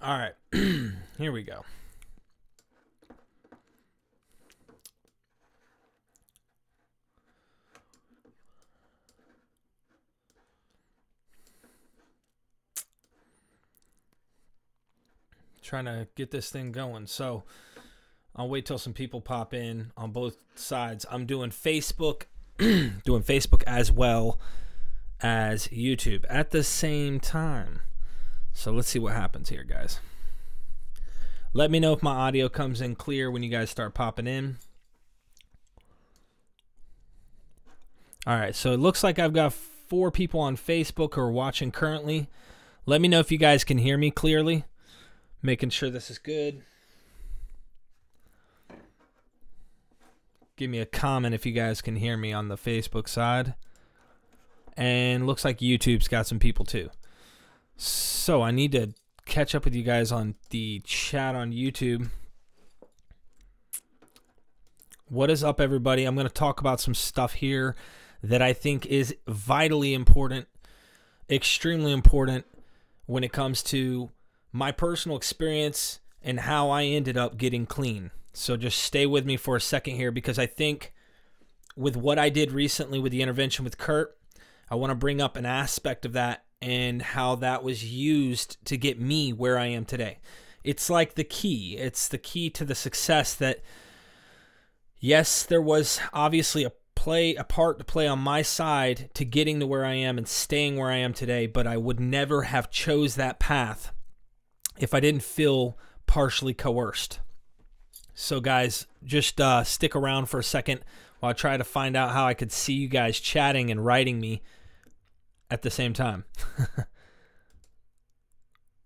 All right. Here we go. Trying to get this thing going. So I'll wait till some people pop in on both sides. I'm doing Facebook, doing Facebook as well as YouTube at the same time. So let's see what happens here, guys. Let me know if my audio comes in clear when you guys start popping in. All right, so it looks like I've got 4 people on Facebook who are watching currently. Let me know if you guys can hear me clearly. Making sure this is good. Give me a comment if you guys can hear me on the Facebook side. And looks like YouTube's got some people too. So I need to catch up with you guys on the chat on YouTube. What is up, everybody? I'm going to talk about some stuff here that I think is vitally important, extremely important when it comes to my personal experience and how I ended up getting clean. So just stay with me for a second here, because I think with what I did recently with the intervention with Kurt, I want to bring up an aspect of that and how that was used to get me where I am today. It's like the key. It's the key to the success that, yes, there was obviously a part to play on my side to getting to where I am and staying where I am today, but I would never have chose that path if I didn't feel partially coerced. So guys, just stick around for a second while I try to find out how I could see you guys chatting and writing me at the same time.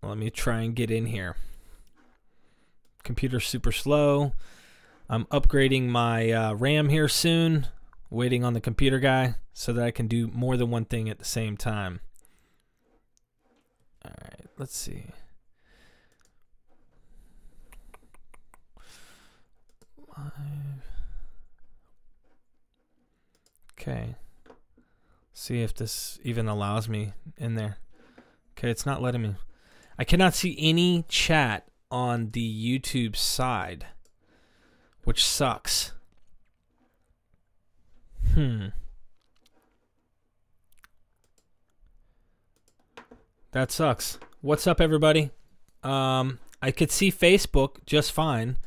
Let me try and get in here. Computer's super slow. I'm upgrading my RAM here soon. Waiting on the computer guy so that I can do more than one thing at the same time. All right, let's see. Okay. See if this even allows me in there. Okay, it's not letting me. I cannot see any chat on the YouTube side, which sucks. That sucks. What's up, everybody? I could see Facebook just fine,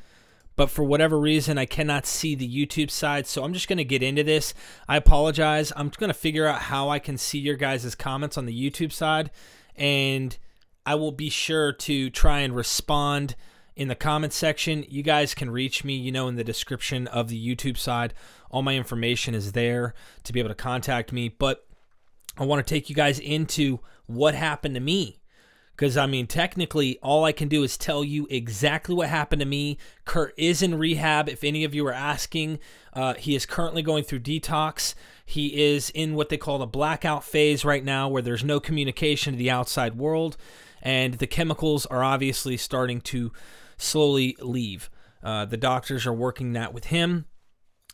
but for whatever reason, I cannot see the YouTube side, so I'm just going to get into this. I apologize. I'm going to figure out how I can see your guys' comments on the YouTube side, and I will be sure to try and respond in the comment section. You guys can reach me, in the description of the YouTube side. All my information is there to be able to contact me, but I want to take you guys into what happened to me. Because, technically, all I can do is tell you exactly what happened to me. Kurt is in rehab, if any of you are asking. He is currently going through detox. He is in what they call the blackout phase right now, where there's no communication to the outside world, and the chemicals are obviously starting to slowly leave. The doctors are working that with him.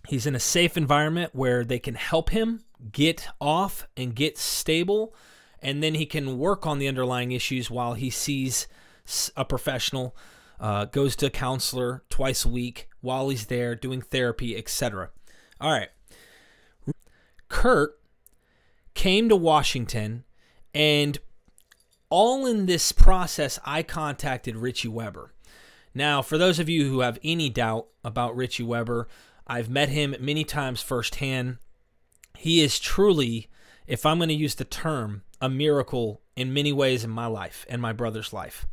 He's in a safe environment where they can help him get off and get stable, and then he can work on the underlying issues while he sees a professional, goes to a counselor twice a week while he's there doing therapy, etc. All right. Kurt came to Washington, and all in this process, I contacted Richie Weber. Now, for those of you who have any doubt about Richie Weber, I've met him many times firsthand. He is truly, if I'm going to use the term, a miracle in many ways in my life and my brother's life.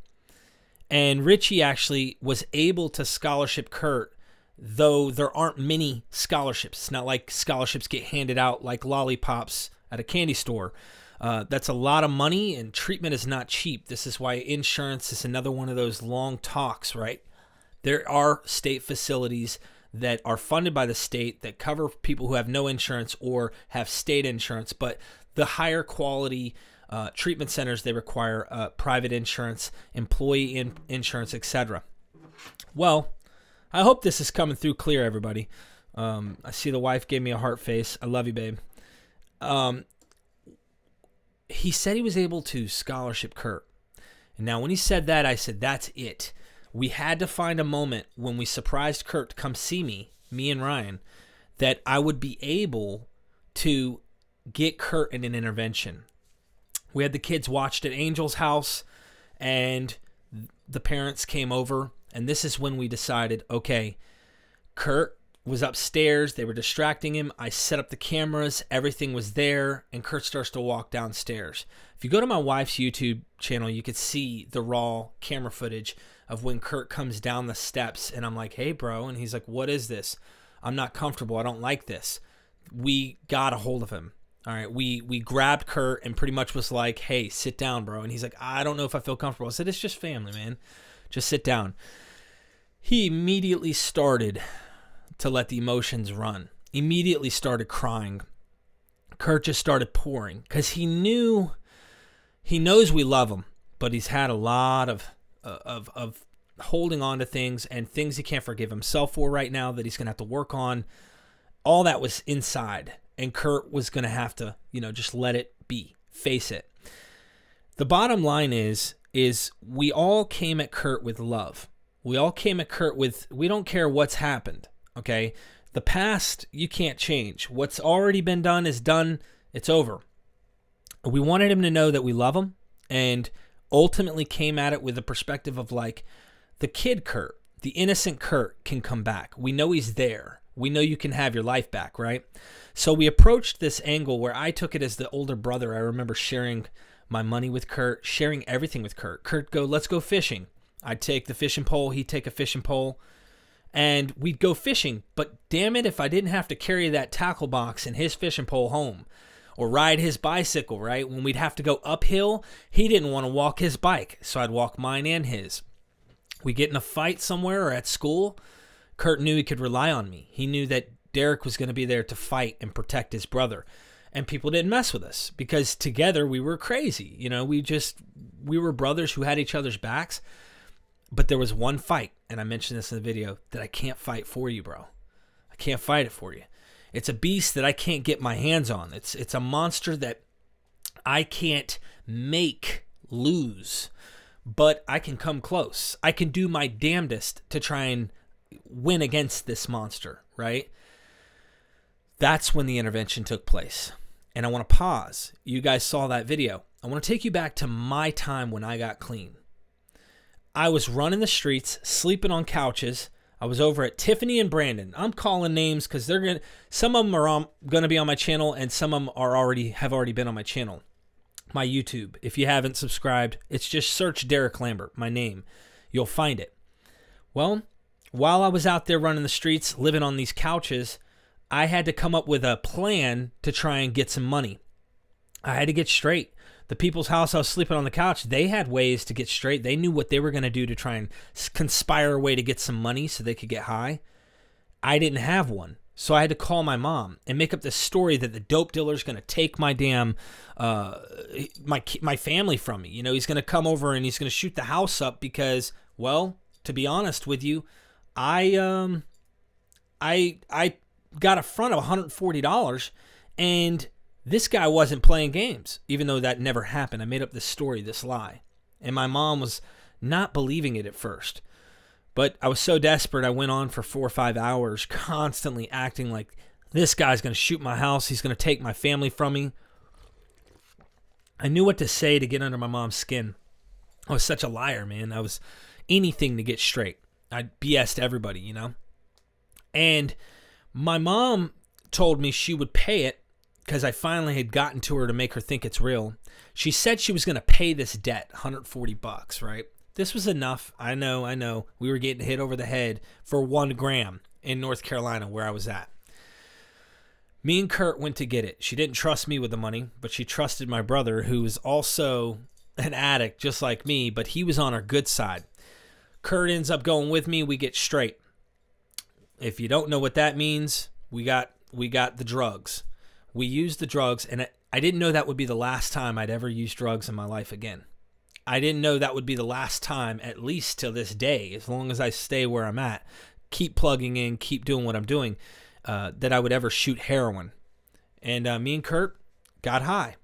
And Richie actually was able to scholarship Kurt, though there aren't many scholarships. It's not like scholarships get handed out like lollipops at a candy store. That's a lot of money, and treatment is not cheap. This is why insurance is another one of those long talks, right? There are state facilities that are funded by the state that cover people who have no insurance or have state insurance, but the higher quality treatment centers, they require private insurance, employee insurance, etc. Well, I hope this is coming through clear, everybody. I see the wife gave me a heart face. I love you, babe. He said he was able to scholarship Kurt, And now when he said that, I said, that's it. We had to find a moment when we surprised Kurt to come see me and Ryan, that I would be able to get Kurt in an intervention. We had the kids watched at Angel's house, and the parents came over, and this is when we decided, okay, Kurt was upstairs. They were distracting him. I set up the cameras. Everything was there, and Kurt starts to walk downstairs. If you go to my wife's YouTube channel, you could see the raw camera footage of when Kurt comes down the steps, and I'm like, hey, bro. And he's like, what is this? I'm not comfortable. I don't like this. We got a hold of him. All right, we grabbed Kurt and pretty much was like, hey, sit down, bro. And he's like, I don't know if I feel comfortable. I said, it's just family, man. Just sit down. He immediately started to let the emotions run. Immediately started crying. Kurt just started pouring because he knows we love him, but he's had a lot of holding on to things and things he can't forgive himself for right now that he's going to have to work on. All that was inside, and Kurt was going to have to, just let it be, face it. The bottom line is we all came at Kurt with love. We all came at Kurt with, we don't care what's happened, okay? The past, you can't change. What's already been done is done. It's over. We wanted him to know that we love him, and ultimately came at it with the perspective of like, the kid Kurt, the innocent Kurt can come back. We know he's there. We know you can have your life back, right? So we approached this angle where I took it as the older brother. I remember sharing my money with Kurt, sharing everything with Kurt. Kurt go, let's go fishing. I'd take the fishing pole. He'd take a fishing pole. And we'd go fishing. But damn it, if I didn't have to carry that tackle box and his fishing pole home, or ride his bicycle, right? When we'd have to go uphill, he didn't want to walk his bike, so I'd walk mine and his. We get in a fight somewhere or at school, Kurt knew he could rely on me. He knew that Derek was going to be there to fight and protect his brother. And people didn't mess with us because together we were crazy. We were brothers who had each other's backs. But there was one fight, and I mentioned this in the video, that I can't fight for you, bro. I can't fight it for you. It's a beast that I can't get my hands on. It's a monster that I can't make lose, but I can come close. I can do my damnedest to try and win against this monster, right? That's when the intervention took place. And I want to pause. You guys saw that video. I want to take you back to my time when I got clean. I was running the streets, sleeping on couches. I was over at Tiffany and Brandon. I'm calling names because some of them are going to be on my channel, and some of them have already been on my channel, my YouTube. If you haven't subscribed, it's just search Derek Lambert, my name. You'll find it. Well, while I was out there running the streets, living on these couches, I had to come up with a plan to try and get some money. I had to get straight. The people's house I was sleeping on the couch, they had ways to get straight. They knew what they were going to do to try and conspire a way to get some money so they could get high. I didn't have one. So I had to call my mom and make up this story that the dope dealer's going to take my damn, my family from me. He's going to come over and he's going to shoot the house up because, well, to be honest with you, I got a front of $140, and this guy wasn't playing games, even though that never happened. I made up this story, this lie. And my mom was not believing it at first. But I was so desperate, I went on for 4 or 5 hours, constantly acting like this guy's going to shoot my house. He's going to take my family from me. I knew what to say to get under my mom's skin. I was such a liar, man. I was anything to get straight. I BS'd everybody, And my mom told me she would pay it because I finally had gotten to her to make her think it's real. She said she was going to pay this debt, $140, right? This was enough. I know. We were getting hit over the head for 1 gram in North Carolina where I was at. Me and Kurt went to get it. She didn't trust me with the money, but she trusted my brother, who was also an addict just like me, but he was on our good side. Kurt ends up going with me. We get straight. If you don't know what that means, we got the drugs. We used the drugs, and I didn't know that would be the last time I'd ever use drugs in my life again. I didn't know that would be the last time, at least till this day, as long as I stay where I'm at, keep plugging in, keep doing what I'm doing, that I would ever shoot heroin. And me and Kurt got high.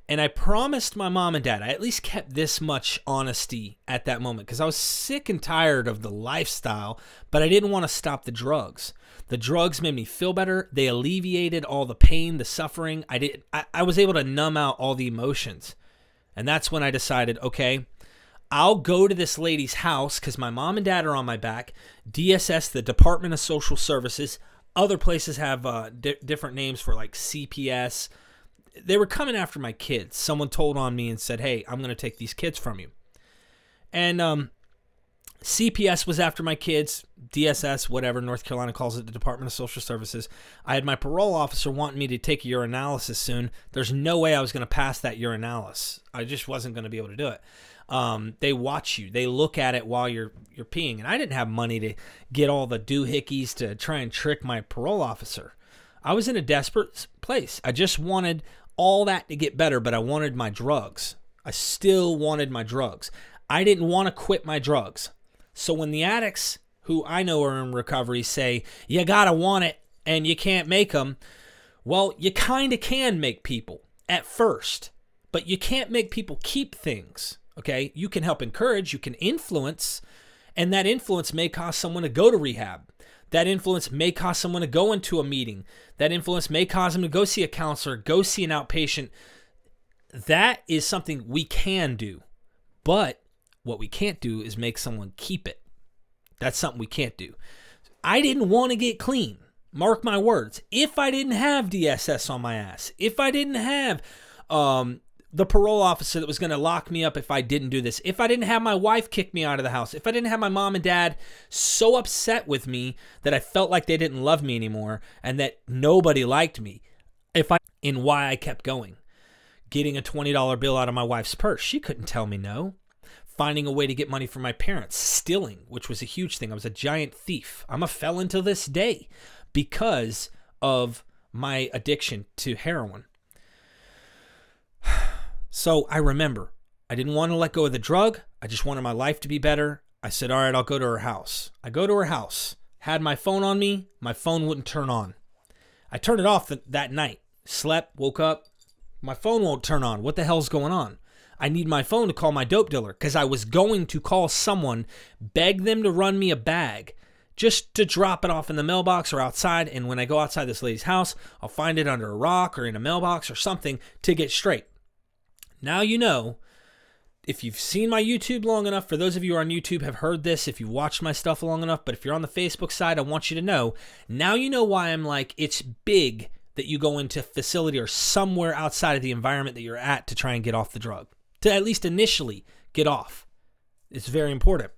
And I promised my mom and dad, I at least kept this much honesty at that moment because I was sick and tired of the lifestyle, but I didn't want to stop the drugs. The drugs made me feel better. They alleviated all the pain, the suffering. I was able to numb out all the emotions. And that's when I decided, okay, I'll go to this lady's house because my mom and dad are on my back. DSS, the Department of Social Services. Other places have different names for like CPS. They were coming after my kids. Someone told on me and said, hey, I'm going to take these kids from you. And CPS was after my kids. DSS, whatever, North Carolina calls it, the Department of Social Services. I had my parole officer wanting me to take a urinalysis soon. There's no way I was going to pass that urinalysis. I just wasn't going to be able to do it. They watch you. They look at it while you're peeing. And I didn't have money to get all the doohickeys to try and trick my parole officer. I was in a desperate place. I just wanted all that to get better, but I wanted my drugs. I still wanted my drugs. I didn't want to quit my drugs. So when the addicts who I know are in recovery say, you gotta want it and you can't make them, well, you kind of can make people at first, but you can't make people keep things, okay? You can help encourage, you can influence, and that influence may cause someone to go to rehab. That influence may cause someone to go into a meeting. That influence may cause them to go see a counselor, go see an outpatient. That is something we can do. But what we can't do is make someone keep it. That's something we can't do. I didn't want to get clean. Mark my words. If I didn't have DSS on my ass, if I didn't have the parole officer that was going to lock me up if I didn't do this, if I didn't have my wife kick me out of the house, if I didn't have my mom and dad so upset with me that I felt like they didn't love me anymore and that nobody liked me, in why I kept going. Getting a $20 bill out of my wife's purse. She couldn't tell me no. Finding a way to get money from my parents. Stealing, which was a huge thing. I was a giant thief. I'm a felon to this day because of my addiction to heroin. So I remember, I didn't want to let go of the drug. I just wanted my life to be better. I said, all right, I'll go to her house. I go to her house. Had my phone on me. My phone wouldn't turn on. I turned it off that night. Slept, woke up. My phone won't turn on. What the hell's going on? I need my phone to call my dope dealer because I was going to call someone, beg them to run me a bag just to drop it off in the mailbox or outside. And when I go outside this lady's house, I'll find it under a rock or in a mailbox or something to get straight. Now you know, if you've seen my YouTube long enough, for those of you who are on YouTube have heard this, if you've watched my stuff long enough, but if you're on the Facebook side, I want you to know, now you know why I'm like, it's big that you go into a facility or somewhere outside of the environment that you're at to try and get off the drug. To at least initially get off. It's very important.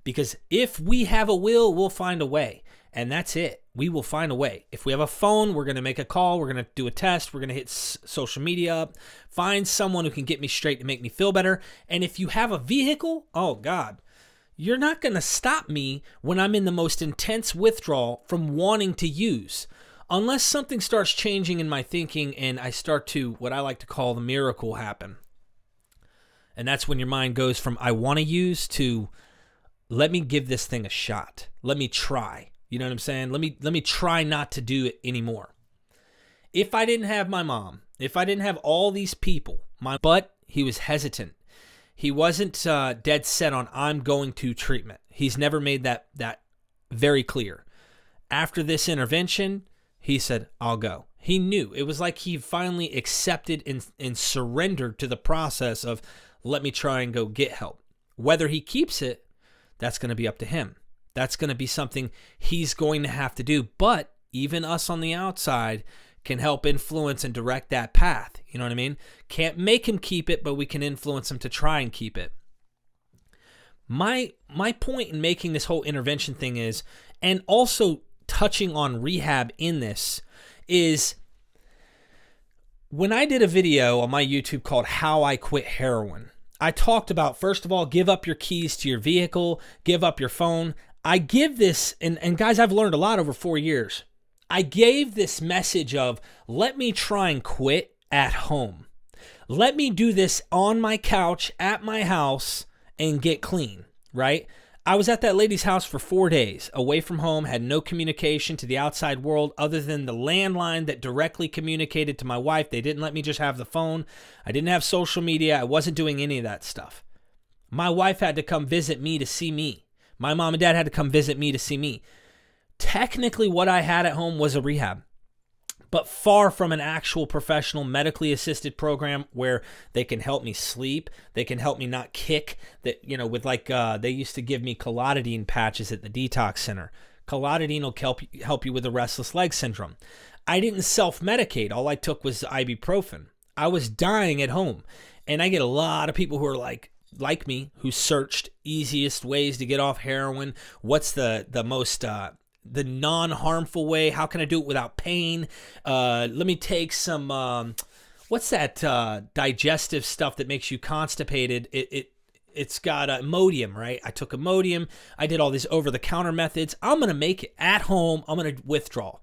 Because if we have a will, we'll find a way. And that's it. We will find a way. If we have a phone, we're going to make a call. We're going to do a test. We're going to hit social media up. Find someone who can get me straight to make me feel better. And if you have a vehicle, oh God, you're not going to stop me when I'm in the most intense withdrawal from wanting to use. Unless something starts changing in my thinking and I start to, what I like to call the miracle happen. And that's when your mind goes from I want to use to let me give this thing a shot. Let me try. You know what I'm saying? Let me try not to do it anymore. If I didn't have my mom, if I didn't have all these people, but he was hesitant. He wasn't dead set on I'm going to treatment. He's never made that very clear. After this intervention, he said, I'll go. He knew. It was like he finally accepted and surrendered to the process of let me try and go get help. Whether he keeps it, that's going to be up to him. That's going to be something he's going to have to do. But even us on the outside can help influence and direct that path. You know what I mean? Can't make him keep it, but we can influence him to try and keep it. My point in making this whole intervention thing is, and also touching on rehab in this, is when I did a video on my YouTube called How I Quit Heroin, I talked about, first of all, give up your keys to your vehicle, give up your phone. I give this, and guys, I've learned a lot over 4 years. I gave this message of, let me try and quit at home. Let me do this on my couch at my house and get clean, right? I was at that lady's house for 4 days, away from home, had no communication to the outside world other than the landline that directly communicated to my wife. They didn't let me just have the phone. I didn't have social media. I wasn't doing any of that stuff. My wife had to come visit me to see me. My mom and dad had to come visit me to see me. Technically, what I had at home was a rehab, but far from an actual professional medically assisted program where they can help me sleep, they can help me not kick, that, you know, with they used to give me collidine patches at the detox center. Collidine will help you with the restless leg syndrome. I didn't self-medicate. All I took was ibuprofen. I was dying at home. And I get a lot of people who are like me, who searched easiest ways to get off heroin. What's the most the non-harmful way? How can I do it without pain? Let me take some, what's that digestive stuff that makes you constipated? It's got Imodium, right? I took Imodium. I did all these over-the-counter methods. I'm going to make it at home. I'm going to withdraw.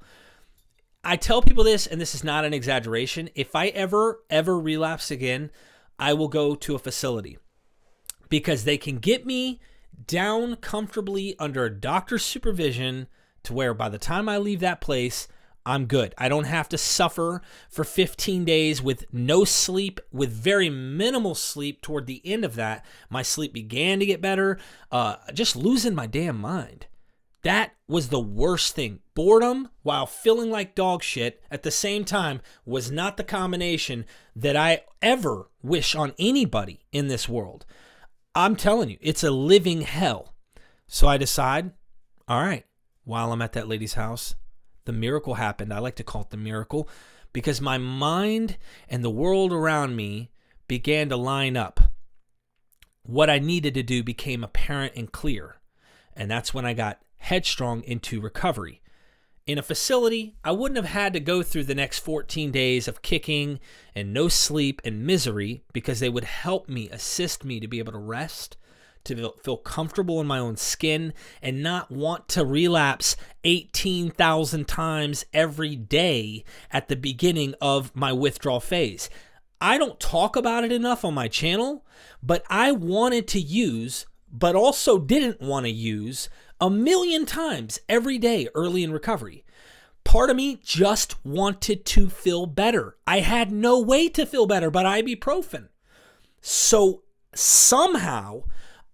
I tell people this, and this is not an exaggeration. If I ever relapse again, I will go to a facility because they can get me down comfortably under a doctor's supervision to where by the time I leave that place, I'm good. I don't have to suffer for 15 days with no sleep, with very minimal sleep. Toward the end of that, my sleep began to get better, just losing my damn mind. That was the worst thing. Boredom while feeling like dog shit at the same time was not the combination that I ever wish on anybody in this world. I'm telling you, it's a living hell. So I decide, all right, while I'm at that lady's house, the miracle happened. I like to call it the miracle because my mind and the world around me began to line up. What I needed to do became apparent and clear. And that's when I got headstrong into recovery. In a facility, I wouldn't have had to go through the next 14 days of kicking and no sleep and misery because they would help me, assist me to be able to rest, to feel comfortable in my own skin, and not want to relapse 18,000 times every day at the beginning of my withdrawal phase. I don't talk about it enough on my channel, but I wanted to use, but also didn't want to use, 1,000,000 times every day early in recovery. Part of me just wanted to feel better. I had no way to feel better but ibuprofen. So somehow,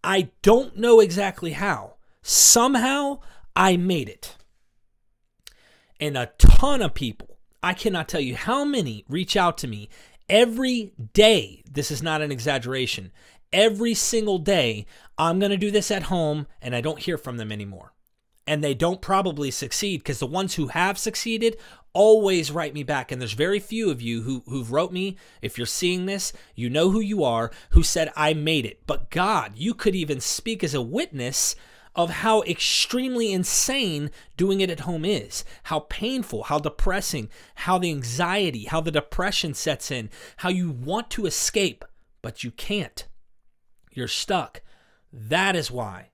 I don't know exactly how, somehow I made it. And a ton of people, I cannot tell you how many, reach out to me every day. This is not an exaggeration. Every single day, I'm going to do this at home, and I don't hear from them anymore. And they don't probably succeed because the ones who have succeeded always write me back. And there's very few of you who've wrote me. If you're seeing this, you know who you are, who said, I made it. But God, you could even speak as a witness of how extremely insane doing it at home is, how painful, how depressing, how the anxiety, how the depression sets in, how you want to escape, but you can't. You're stuck. That is why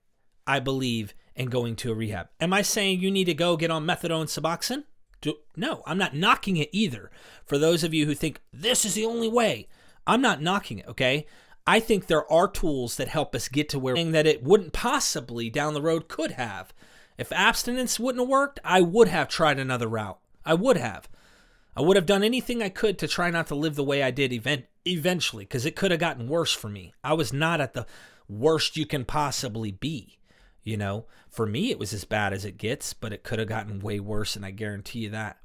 I believe in going to a rehab. Am I saying you need to go get on methadone, Suboxone? No, I'm not knocking it either. For those of you who think this is the only way, I'm not knocking it, okay? I think there are tools that help us get to where that it wouldn't possibly down the road could have. If abstinence wouldn't have worked, I would have tried another route. I would have done anything I could to try not to live the way I did eventually, because it could have gotten worse for me. I was not at the worst you can possibly be. You know, for me, it was as bad as it gets, but it could have gotten way worse, and I guarantee you that.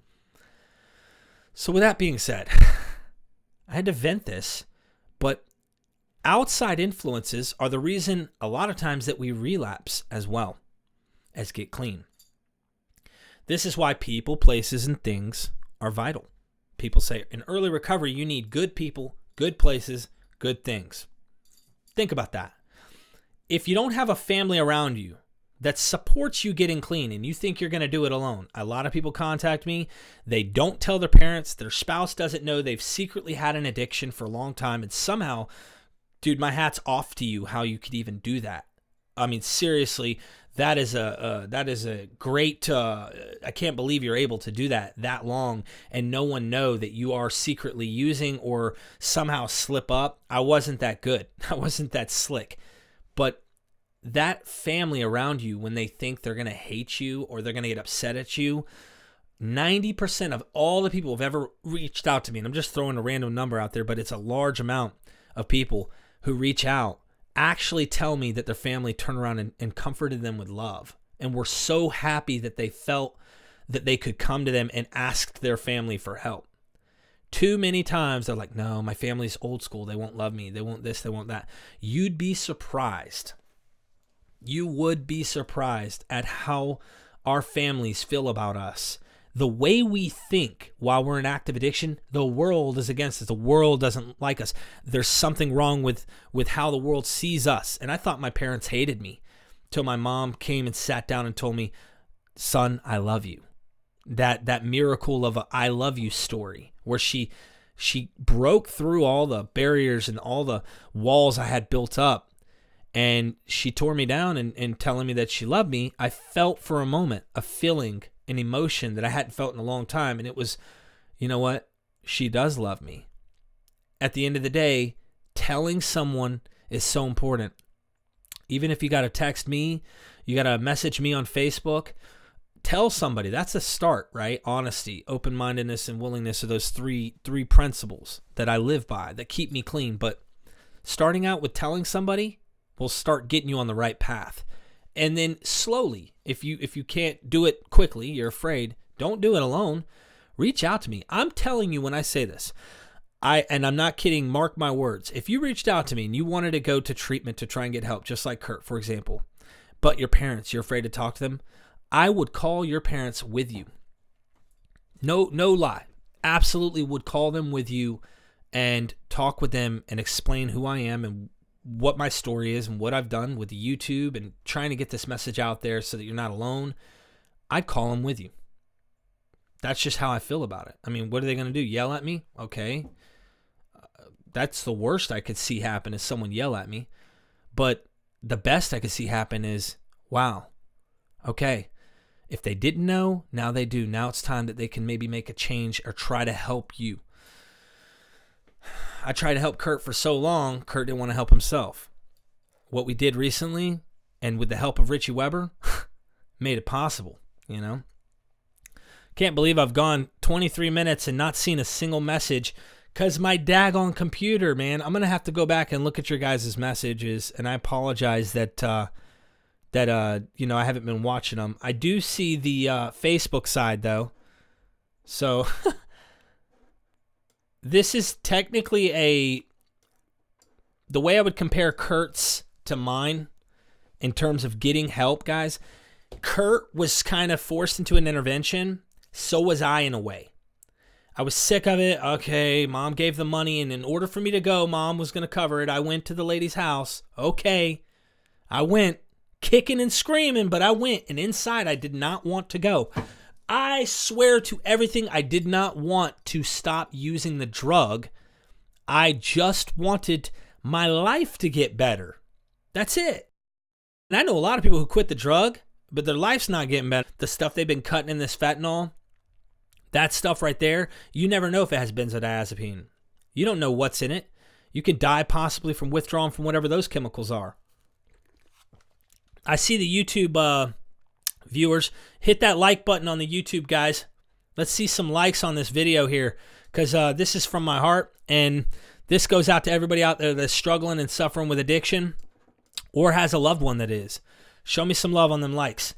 So with that being said, I had to vent this, but outside influences are the reason a lot of times that we relapse as well as get clean. This is why people, places, and things are vital. People say in early recovery, you need good people, good places, good things. Think about that. If you don't have a family around you that supports you getting clean and you think you're going to do it alone, a lot of people contact me. They don't tell their parents. Their spouse doesn't know they've secretly had an addiction for a long time. And somehow, dude, my hat's off to you how you could even do that. I mean, seriously, that is a great, I can't believe you're able to do that long and no one know that you are secretly using or somehow slip up. I wasn't that good. I wasn't that slick. But that family around you, when they think they're going to hate you or they're going to get upset at you, 90% of all the people who've ever reached out to me, and I'm just throwing a random number out there, but it's a large amount of people who reach out, actually tell me that their family turned around and comforted them with love and were so happy that they felt that they could come to them and ask their family for help. Too many times they're like, no, my family's old school. They won't love me. They won't this, they won't that. You'd be surprised. You would be surprised at how our families feel about us. The way we think while we're in active addiction, the world is against us. The world doesn't like us. There's something wrong with how the world sees us. And I thought my parents hated me till my mom came and sat down and told me, son, I love you. That miracle of a I love you story where she broke through all the barriers and all the walls I had built up, and she tore me down and telling me that she loved me. I felt for a moment a feeling, an emotion that I hadn't felt in a long time, and it was, you know what? She does love me. At the end of the day, telling someone is so important. Even if you got to text me, you got to message me on Facebook, tell somebody. That's a start, right? Honesty, open-mindedness, and willingness are those three principles that I live by that keep me clean. But starting out with telling somebody will start getting you on the right path. And then slowly, if you can't do it quickly, you're afraid, don't do it alone. Reach out to me. I'm telling you when I say this, and I'm not kidding, mark my words. If you reached out to me and you wanted to go to treatment to try and get help, just like Kurt, for example, but your parents, you're afraid to talk to them, I would call your parents with you. No lie. Absolutely would call them with you and talk with them and explain who I am and what my story is and what I've done with the YouTube and trying to get this message out there so that you're not alone. I'd call them with you. That's just how I feel about it. I mean, what are they going to do? Yell at me? Okay. That's the worst I could see happen is someone yell at me. But the best I could see happen is, wow, okay. If they didn't know, now they do. Now it's time that they can maybe make a change or try to help you. I tried to help Kurt for so long, Kurt didn't want to help himself. What we did recently, and with the help of Richie Weber, made it possible, you know? Can't believe I've gone 23 minutes and not seen a single message because my daggone computer, man. I'm going to have to go back and look at your guys' messages, and I apologize that I haven't been watching them. I do see the Facebook side, though. So this is technically the way I would compare Kurt's to mine in terms of getting help, guys. Kurt was kind of forced into an intervention. So was I in a way. I was sick of it. Okay, mom gave the money, and in order for me to go, mom was going to cover it. I went to the lady's house. Okay, I went kicking and screaming, but I went, and inside I did not want to go. I swear to everything, I did not want to stop using the drug. I just wanted my life to get better. That's it. And I know a lot of people who quit the drug, but their life's not getting better. The stuff they've been cutting in this fentanyl, that stuff right there, you never know if it has benzodiazepine. You don't know what's in it. You could die possibly from withdrawing from whatever those chemicals are. I see the YouTube viewers. Hit that like button on the YouTube, guys. Let's see some likes on this video here, because this is from my heart, and this goes out to everybody out there that's struggling and suffering with addiction or has a loved one that is. Show me some love on them likes.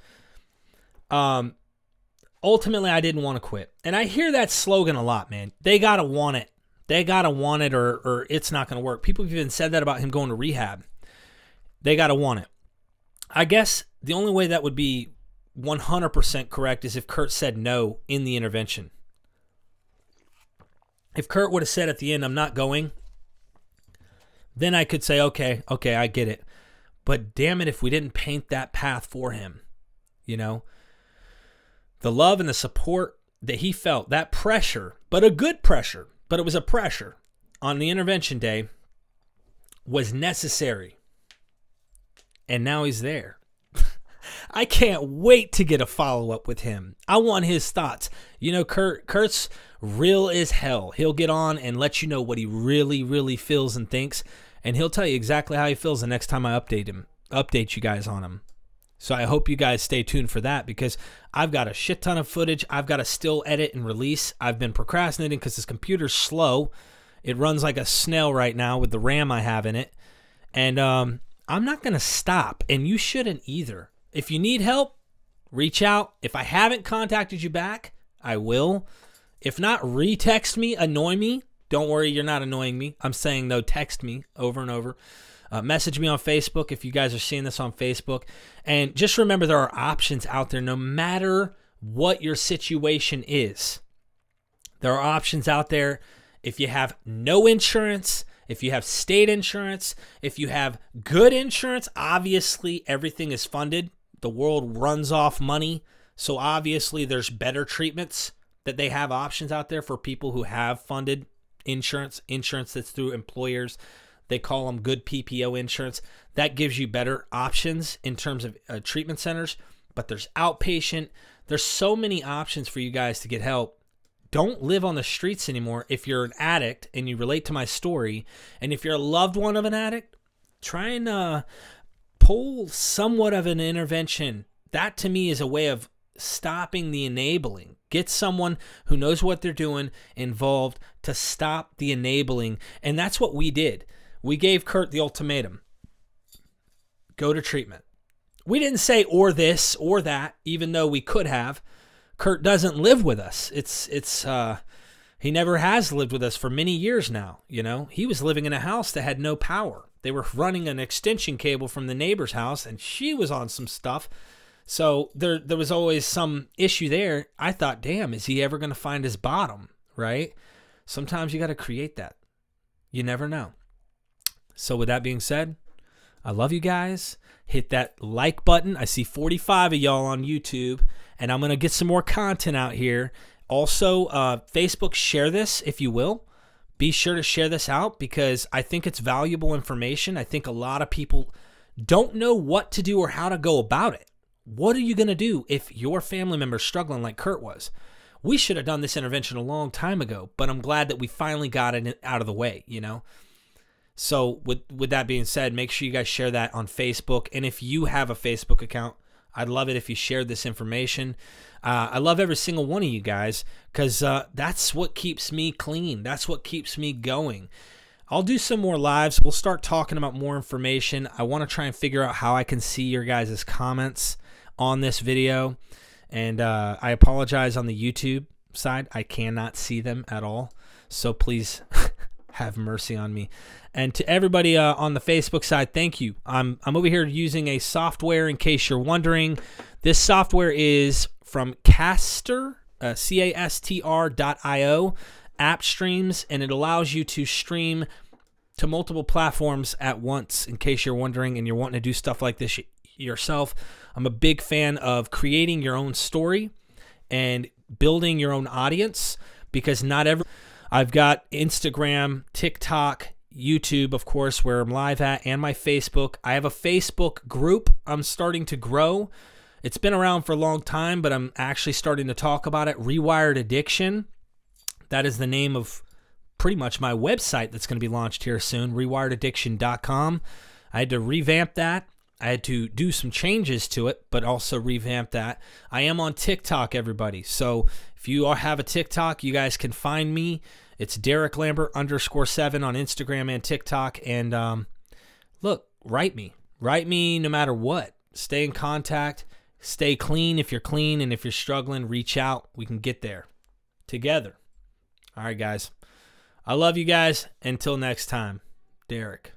Ultimately, I didn't want to quit. And I hear that slogan a lot, man. They got to want it. They got to want it or it's not going to work. People have even said that about him going to rehab. They got to want it. I guess the only way that would be 100% correct is if Kurt said no in the intervention. If Kurt would have said at the end, I'm not going, then I could say, okay, I get it. But damn it if we didn't paint that path for him, you know? The love and the support that he felt, that pressure, but a good pressure, but it was a pressure on the intervention day, was necessary. And now he's there. I can't wait to get a follow-up with him. I want his thoughts. You know, Kurt's real as hell. He'll get on and let you know what he really, really feels and thinks, and he'll tell you exactly how he feels the next time I update him. update you guys on them. So I hope you guys stay tuned for that, because I've got a shit ton of footage I've got to still edit and release. I've been procrastinating because this computer's slow. It runs like a snail right now with the RAM I have in it. And I'm not going to stop, and you shouldn't either. If you need help, reach out. If I haven't contacted you back, I will. If not, re-text me, annoy me. Don't worry, you're not annoying me. I'm saying, no, text me over and over. Message me on Facebook if you guys are seeing this on Facebook. And just remember, there are options out there no matter what your situation is. There are options out there if you have no insurance, if you have state insurance, if you have good insurance. Obviously, everything is funded. The world runs off money. So obviously, there's better treatments that they have options out there for people who have funded insurance that's through employers. They call them good PPO insurance. That gives you better options in terms of treatment centers. But there's outpatient. There's so many options for you guys to get help. Don't live on the streets anymore. If you're an addict and you relate to my story, and if you're a loved one of an addict, try and pull somewhat of an intervention. That to me is a way of stopping the enabling. Get someone who knows what they're doing involved to stop the enabling. And that's what we did. We gave Kurt the ultimatum. Go to treatment. We didn't say or this or that, even though we could have. Kurt doesn't live with us. He never has lived with us for many years now. You know, he was living in a house that had no power. They were running an extension cable from the neighbor's house, and she was on some stuff. So there was always some issue there. I thought, damn, is he ever going to find his bottom, right? Sometimes you got to create that. You never know. So with that being said, I love you guys. Hit that like button. I see 45 of y'all on YouTube, and I'm going to get some more content out here. Also, Facebook, share this if you will. Be sure to share this out because I think it's valuable information. I think a lot of people don't know what to do or how to go about it. What are you going to do if your family member's struggling like Kurt was? We should have done this intervention a long time ago, but I'm glad that we finally got it out of the way, you know? So with that being said, make sure you guys share that on Facebook. And if you have a Facebook account, I'd love it if you shared this information. I love every single one of you guys because that's what keeps me clean. That's what keeps me going. I'll do some more lives. We'll start talking about more information. I want to try and figure out how I can see your guys' comments on this video. And I apologize on the YouTube side. I cannot see them at all. So please have mercy on me. And to everybody on the Facebook side, thank you. I'm over here using a software in case you're wondering. This software is from Castr, Castr.io, app streams, and it allows you to stream to multiple platforms at once in case you're wondering and you're wanting to do stuff like this yourself. I'm a big fan of creating your own story and building your own audience because I've got Instagram, TikTok, YouTube, of course, where I'm live at, and my Facebook. I have a Facebook group I'm starting to grow. It's been around for a long time, but I'm actually starting to talk about it. Rewired Addiction. That is the name of pretty much my website that's going to be launched here soon, rewiredaddiction.com. I had to revamp that. I had to do some changes to it, but also revamp that. I am on TikTok, everybody. So if you all have a TikTok, you guys can find me. It's Derek Lambert _7 on Instagram and TikTok. And look, write me. Write me no matter what. Stay in contact. Stay clean if you're clean. And if you're struggling, reach out. We can get there together. All right, guys. I love you guys. Until next time, Derek.